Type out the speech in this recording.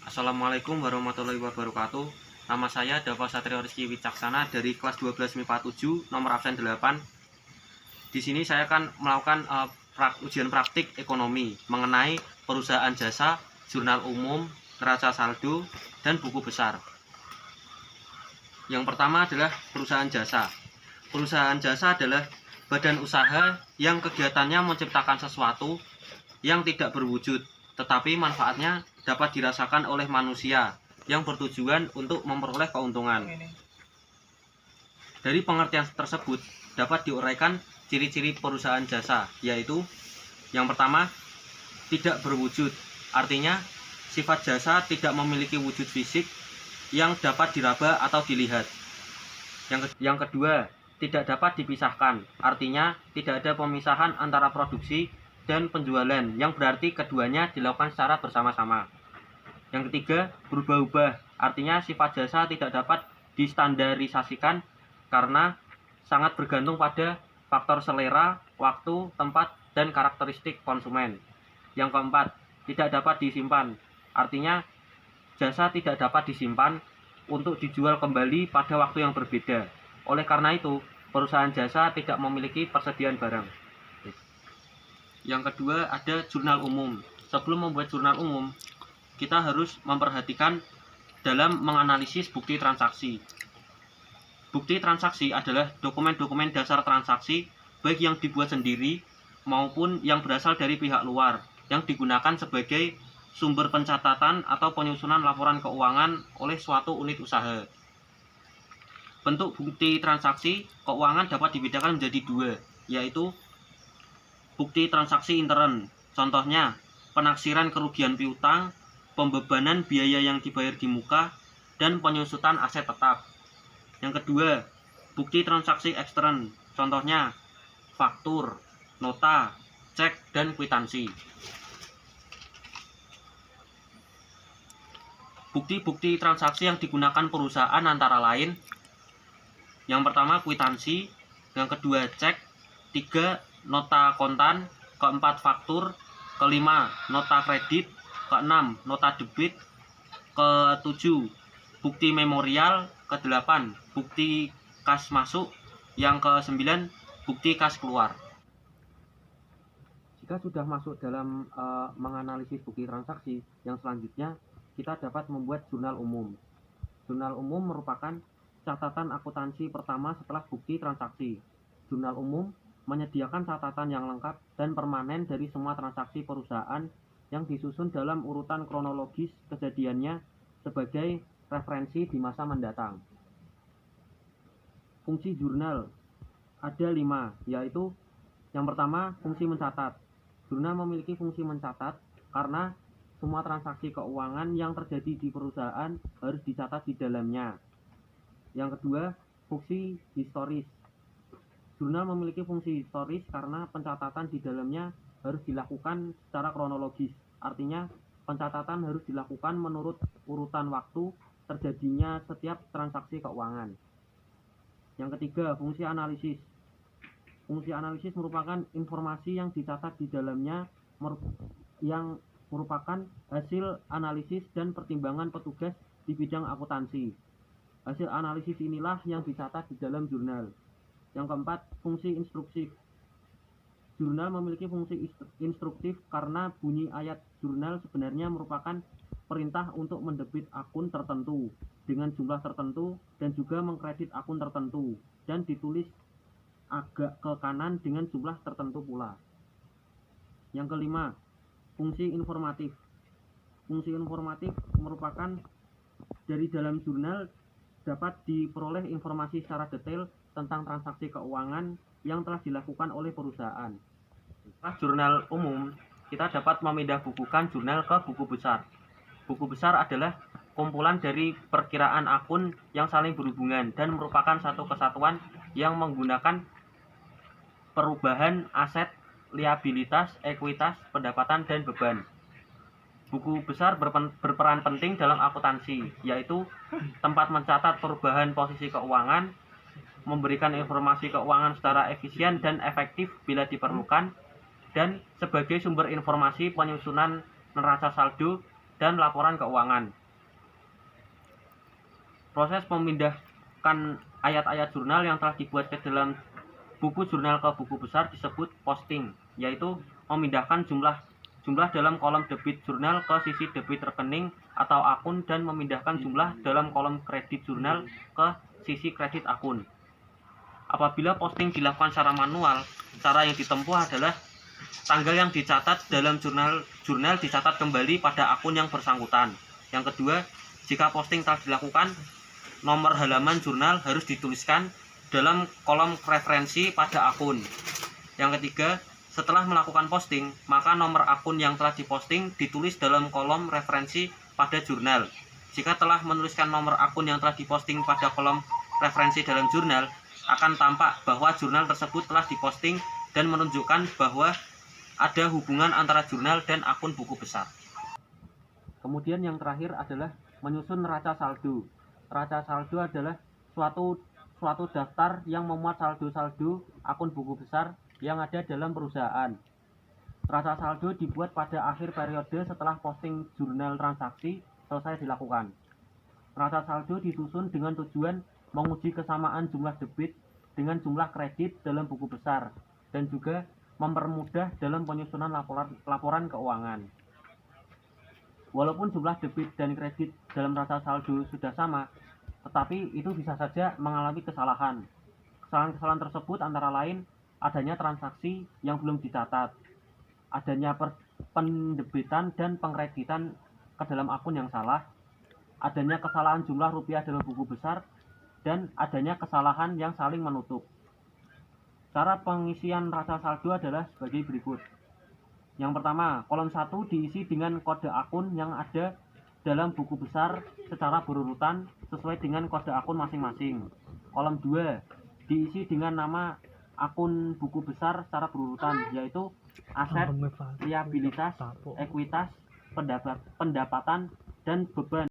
Assalamualaikum warahmatullahi wabarakatuh. Nama saya Dava Satrio Rizky Wicaksana dari kelas 12 MIPA 7, nomor absen 8. Di sini saya akan melakukan ujian praktik ekonomi mengenai perusahaan jasa, jurnal umum, neraca saldo, dan buku besar. Yang pertama adalah perusahaan jasa. Perusahaan jasa adalah badan usaha yang kegiatannya menciptakan sesuatu yang tidak berwujud, tetapi manfaatnya dapat dirasakan oleh manusia yang bertujuan untuk memperoleh keuntungan. Dari pengertian tersebut dapat diuraikan ciri-ciri perusahaan jasa, yaitu yang pertama, tidak berwujud. Artinya, sifat jasa tidak memiliki wujud fisik yang dapat diraba atau dilihat. Yang kedua, tidak dapat dipisahkan. Artinya, tidak ada pemisahan antara produksi dan penjualan, yang berarti keduanya dilakukan secara bersama-sama. Yang ketiga, berubah-ubah. Artinya sifat jasa tidak dapat distandarisasikan karena sangat bergantung pada faktor selera, waktu, tempat, dan karakteristik konsumen. Yang keempat, tidak dapat disimpan. Artinya jasa tidak dapat disimpan untuk dijual kembali pada waktu yang berbeda. Oleh karena itu, perusahaan jasa tidak memiliki persediaan barang. Yang kedua, ada jurnal umum. Sebelum membuat jurnal umum, kita harus memperhatikan dalam menganalisis bukti transaksi. Bukti transaksi adalah dokumen-dokumen dasar transaksi, baik yang dibuat sendiri maupun yang berasal dari pihak luar, yang digunakan sebagai sumber pencatatan atau penyusunan laporan keuangan oleh suatu unit usaha. Bentuk bukti transaksi keuangan dapat dibedakan menjadi dua, yaitu bukti transaksi intern, contohnya penaksiran kerugian piutang, pembebanan biaya yang dibayar di muka, dan penyusutan aset tetap. Yang kedua, bukti transaksi ekstern, contohnya faktur, nota, cek, dan kwitansi. Bukti-bukti transaksi yang digunakan perusahaan antara lain, yang pertama kwitansi, yang kedua cek, tiga nota kontan, keempat faktur, kelima nota kredit, keenam nota debit, ketujuh bukti memorial, kedelapan bukti kas masuk, yang kesembilan bukti kas keluar. Jika sudah masuk dalam menganalisis bukti transaksi, yang selanjutnya kita dapat membuat jurnal umum. Jurnal umum merupakan catatan akuntansi pertama setelah bukti transaksi. Jurnal umum menyediakan catatan yang lengkap dan permanen dari semua transaksi perusahaan yang disusun dalam urutan kronologis kejadiannya sebagai referensi di masa mendatang. Fungsi jurnal ada 5, yaitu yang pertama, fungsi mencatat. Jurnal memiliki fungsi mencatat karena semua transaksi keuangan yang terjadi di perusahaan harus dicatat di dalamnya. Yang kedua, fungsi historis. Jurnal memiliki fungsi historis karena pencatatan di dalamnya harus dilakukan secara kronologis. Artinya, pencatatan harus dilakukan menurut urutan waktu terjadinya setiap transaksi keuangan. Yang ketiga, fungsi analisis. Fungsi analisis merupakan informasi yang dicatat di dalamnya yang merupakan hasil analisis dan pertimbangan petugas di bidang akuntansi. Hasil analisis inilah yang dicatat di dalam jurnal. Yang keempat, fungsi instruktif. Jurnal memiliki fungsi instruktif karena bunyi ayat jurnal sebenarnya merupakan perintah untuk mendebit akun tertentu dengan jumlah tertentu dan juga mengkredit akun tertentu, dan ditulis agak ke kanan dengan jumlah tertentu pula. Yang kelima, fungsi informatif. Fungsi informatif merupakan dari dalam jurnal dapat diperoleh informasi secara detail tentang transaksi keuangan yang telah dilakukan oleh perusahaan. Setelah jurnal umum, kita dapat memindah bukukan jurnal ke buku besar. Buku besar adalah kumpulan dari perkiraan akun yang saling berhubungan dan merupakan satu kesatuan yang menggunakan perubahan aset, liabilitas, ekuitas, pendapatan, dan beban. Buku besar berperan penting dalam akuntansi, yaitu tempat mencatat perubahan posisi keuangan, memberikan informasi keuangan secara efisien dan efektif bila diperlukan, dan sebagai sumber informasi penyusunan neraca saldo dan laporan keuangan. Proses memindahkan ayat-ayat jurnal yang telah dibuat ke dalam buku jurnal ke buku besar disebut posting, yaitu memindahkan jumlah dalam kolom debit jurnal ke sisi debit rekening atau akun dan memindahkan jumlah dalam kolom kredit jurnal ke sisi kredit akun. Apabila posting dilakukan secara manual, cara yang ditempuh adalah tanggal yang dicatat dalam jurnal dicatat kembali pada akun yang bersangkutan. Yang kedua, jika posting telah dilakukan, nomor halaman jurnal harus dituliskan dalam kolom referensi pada akun. Yang ketiga, setelah melakukan posting, maka nomor akun yang telah diposting ditulis dalam kolom referensi pada jurnal. Jika telah menuliskan nomor akun yang telah diposting pada kolom referensi dalam jurnal, akan tampak bahwa jurnal tersebut telah diposting dan menunjukkan bahwa ada hubungan antara jurnal dan akun buku besar. Kemudian yang terakhir adalah menyusun neraca saldo. Neraca saldo adalah suatu daftar yang memuat saldo-saldo akun buku besar yang ada dalam perusahaan. Neraca saldo dibuat pada akhir periode setelah posting jurnal transaksi selesai dilakukan. Neraca saldo disusun dengan tujuan menguji kesamaan jumlah debit dengan jumlah kredit dalam buku besar dan juga mempermudah dalam penyusunan laporan keuangan. Walaupun jumlah debit dan kredit dalam neraca saldo sudah sama, tetapi itu bisa saja mengalami kesalahan. Kesalahan-kesalahan tersebut antara lain adanya transaksi yang belum dicatat, adanya pendebitan dan pengkreditan ke dalam akun yang salah, adanya kesalahan jumlah rupiah dalam buku besar, dan adanya kesalahan yang saling menutup. Cara pengisian neraca saldo adalah sebagai berikut. Yang pertama, kolom 1 diisi dengan kode akun yang ada dalam buku besar secara berurutan sesuai dengan kode akun masing-masing. Kolom 2 diisi dengan nama akun buku besar secara berurutan, yaitu aset, liabilitas, ekuitas, pendapatan, dan beban.